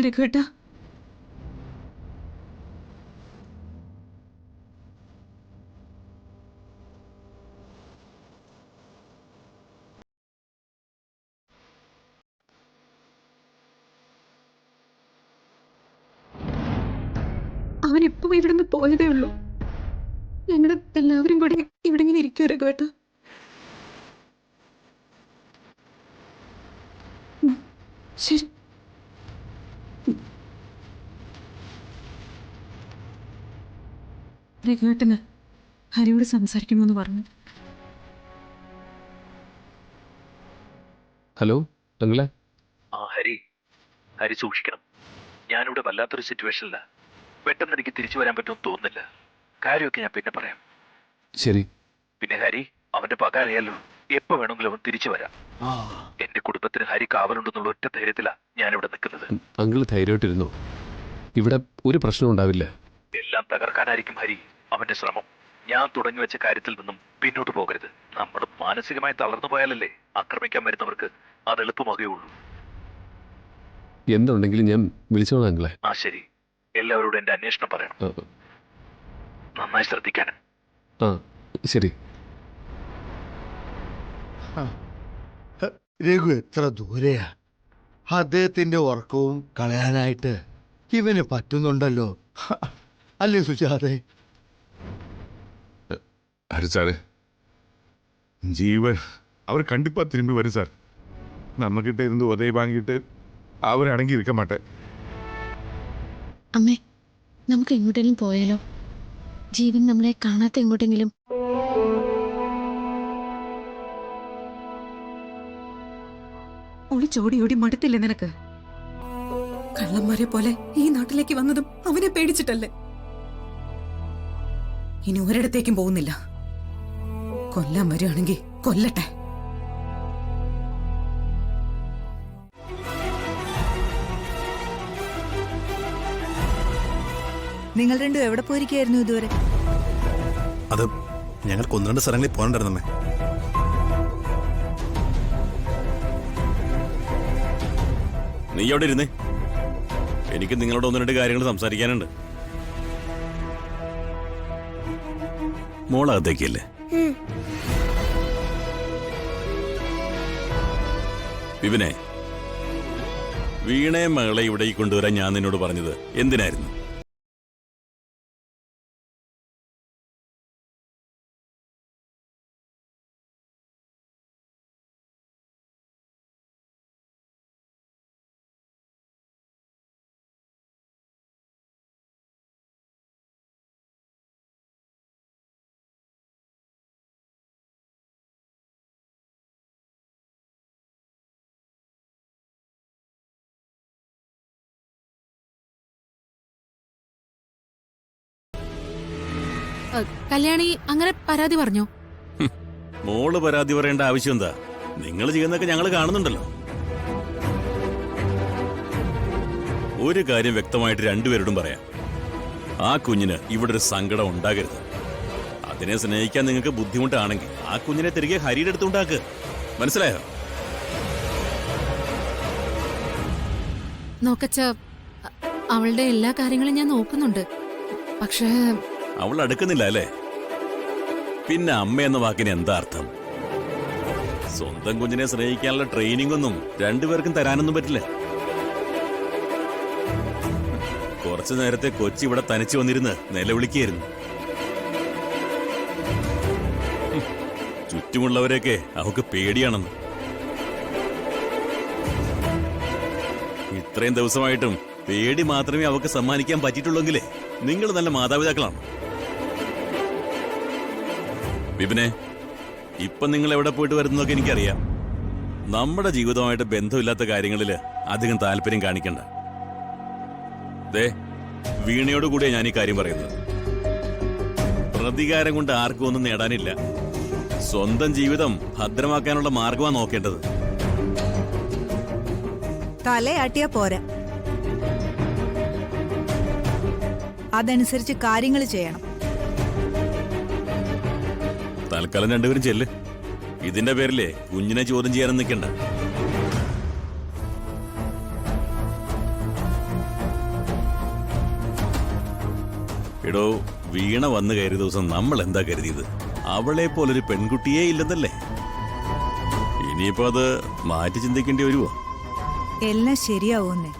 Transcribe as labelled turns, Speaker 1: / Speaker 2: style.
Speaker 1: രഘുവേട്ട. അവനിപ്പോ ഇവിടുന്ന് പോയതേ ഉള്ളൂ. ഞങ്ങളുടെ എല്ലാവരും കൂടി ഇവിടെ ഇങ്ങനെ ഇരിക്കും രഘുവേട്ട. ശരി. രഘുവേട്ടന് ഹരിയോട് സംസാരിക്കുമെന്ന് പറഞ്ഞു.
Speaker 2: ഹലോ അങ്കിളെ.
Speaker 3: ഹരി സൂക്ഷിക്കണം. ഞാനിവിടെ വല്ലാത്തൊരു സിറ്റുവേഷനില്ല. പെട്ടെന്ന് എനിക്ക് തിരിച്ചു വരാൻ പറ്റുമെന്ന് തോന്നുന്നില്ല. കാര്യമൊക്കെ ഞാൻ പിന്നെ പറയാം.
Speaker 2: ശരി.
Speaker 3: പിന്നെ ഹരി, അവന്റെ പക അറിയാലോ. എപ്പോ വേണമെങ്കിലും അവൻ തിരിച്ചു വരാം. എന്റെ കുടുംബത്തിന് ഹരി കാവലുണ്ടെന്നുള്ള ഒറ്റ ധൈര്യത്തിലാ ഞാനിവിടെ നിൽക്കുന്നത്.
Speaker 2: അങ്കിള് ധൈര്യമായിട്ടിരുന്നു. ഇവിടെ ഒരു പ്രശ്നം ഉണ്ടാവില്ല.
Speaker 3: എല്ലാം തകർക്കാനായിരിക്കും ഹരി അവന്റെ ശ്രമം. ഞാൻ തുടങ്ങി വെച്ച കാര്യത്തിൽ നിന്നും പിന്നോട്ട് പോകരുത്. നമ്മൾ മാനസികമായി തളർന്നു പോയാലല്ലേ ആക്രമിക്കാൻ വരുന്നവർക്ക് അത് എളുപ്പമാകുകയുള്ളൂ.
Speaker 2: എന്തുണ്ടെങ്കിലും ഞാൻ വിളിച്ചോളാം അങ്കിളെ.
Speaker 3: ആ ശരി. എല്ലാവരോടും എന്റെ അന്വേഷണം പറയണം. നന്നായി ശ്രദ്ധിക്കാനും.
Speaker 2: ആ ശരി.
Speaker 4: രഘു എത്ര ദൂരെയാ. അദ്ദേഹത്തിന്റെ ഉറക്കവും കളയാനായിട്ട് ഇവന് പറ്റുന്നുണ്ടല്ലോ, അല്ലേ സുജാതെ?
Speaker 5: ஹரி சார், ஜீவன் அவர் கண்டிப்பாக திரும்பி வரும் சார். நம்மக்கிட்ட இருந்து உதவி வாங்கிட்டு அவர் அடங்கி இருக்க மாட்டேன்.
Speaker 1: അമ്മേ, നമുക്ക് എങ്ങോട്ടെങ്കിലും പോയാലോ? ജീവൻ നമ്മളെ കാണാത്ത എങ്ങോട്ടെങ്കിലും. ഒളിച്ചോടിയോടി മടുത്തില്ലേ നിനക്ക്? കള്ളന്മാരെ പോലെ ഈ നാട്ടിലേക്ക് വന്നതും അവനെ പേടിച്ചിട്ടല്ലേ? ഇനി ഒരിടത്തേക്കും പോകുന്നില്ല. കൊല്ലാൻ വരികയാണെങ്കിൽ കൊല്ലട്ടെ.
Speaker 6: നിങ്ങൾ രണ്ടും എവിടെ പോയിരിക്കായിരുന്നു ഇതുവരെ?
Speaker 7: അത് ഞങ്ങൾക്ക് ഒന്ന് രണ്ട് സ്ഥലങ്ങളിൽ പോകണ്ടായിരുന്നമ്മേ.
Speaker 8: നീ അവിടെ ഇരുന്നേ, എനിക്ക് നിങ്ങളോട് ഒന്ന് രണ്ട് കാര്യങ്ങൾ സംസാരിക്കാനുണ്ട്. മോളകത്തേക്കല്ലേ? വിപിനെ, വീണയെ മകളെ ഇവിടെ കൊണ്ടുവരാൻ ഞാൻ നിന്നോട് പറഞ്ഞത് എന്തിനായിരുന്നു?
Speaker 1: കല്യാണി അങ്ങനെ പരാതി പറഞ്ഞോ?
Speaker 8: മോള് പരാതി പറയേണ്ട ആവശ്യം എന്താ? നിങ്ങൾ ചെയ്യുന്നതൊക്കെ ഞങ്ങൾ കാണുന്നുണ്ടല്ലോ. ഒരു കാര്യം വ്യക്തമായിട്ട് രണ്ടുപേരോടും പറയാം, ആ കുഞ്ഞിന് ഇവിടെ ഒരു സങ്കടം ഉണ്ടാകരുത്. അതിനെ സ്നേഹിക്കാൻ നിങ്ങൾക്ക് ബുദ്ധിമുട്ടാണെങ്കിൽ ആ കുഞ്ഞിനെ തിരികെ ഹരിയുടെ അടുത്തുണ്ടാക്ക്. മനസ്സിലായോ?
Speaker 1: നോക്കച്ച, അവളുടെ എല്ലാ കാര്യങ്ങളും ഞാൻ നോക്കുന്നുണ്ട്. പക്ഷേ
Speaker 8: അവൾ അടുക്കുന്നില്ല അല്ലേ? പിന്നെ അമ്മ എന്ന വാക്കിന് എന്താ അർത്ഥം? സ്വന്തം കുഞ്ഞിനെ സ്നേഹിക്കാനുള്ള ട്രെയിനിങ് ഒന്നും രണ്ടുപേർക്കും തരാനൊന്നും പറ്റില്ല. കുറച്ചു നേരത്തെ കൊച്ചി ഇവിടെ തനിച്ചു വന്നിരുന്ന് നിലവിളിക്കായിരുന്നു. ചുറ്റുമുള്ളവരെയൊക്കെ അവൾക്ക് പേടിയാണെന്ന്. ഇത്രയും ദിവസമായിട്ടും പേടി മാത്രമേ അവൾക്ക് സമ്മാനിക്കാൻ പറ്റിയിട്ടുള്ളെങ്കിലേ നിങ്ങൾ നല്ല മാതാപിതാക്കളാണ്. വിപിനെ, ഇപ്പൊ നിങ്ങൾ എവിടെ പോയിട്ട് വരുന്നതൊക്കെ എനിക്കറിയാം. നമ്മുടെ ജീവിതവുമായിട്ട് ബന്ധമില്ലാത്ത കാര്യങ്ങളിൽ അധികം താല്പര്യം കാണിക്കണ്ട. ദേ, വീണയോടുകൂടിയാ ഞാൻ ഈ കാര്യം പറയുന്നത്. പ്രതികാരം കൊണ്ട് ആർക്കും ഒന്നും നേടാനില്ല. സ്വന്തം ജീവിതം ഭദ്രമാക്കാനുള്ള മാർഗമാണ് നോക്കേണ്ടത്.
Speaker 6: തലയാട്ടിയാ പോരാ, അതനുസരിച്ച് കാര്യങ്ങൾ ചെയ്യണം.
Speaker 8: തൽക്കാലം രണ്ടുപേരും ചെല്ല്. ഇതിന്റെ പേരിലെ കുഞ്ഞിനെ ചോദ്യം ചെയ്യാനും നിൽക്കണ്ട. എടോ, വീണ വന്നു കയറിയ ദിവസം നമ്മൾ എന്താ കരുതിയത്? അവളെ പോലൊരു പെൺകുട്ടിയേ ഇല്ലെന്നല്ലേ? ഇനിയിപ്പോ അത് മാറ്റി ചിന്തിക്കേണ്ടി വരുമോ?
Speaker 6: എല്ലാം ശരിയാവുന്നേ.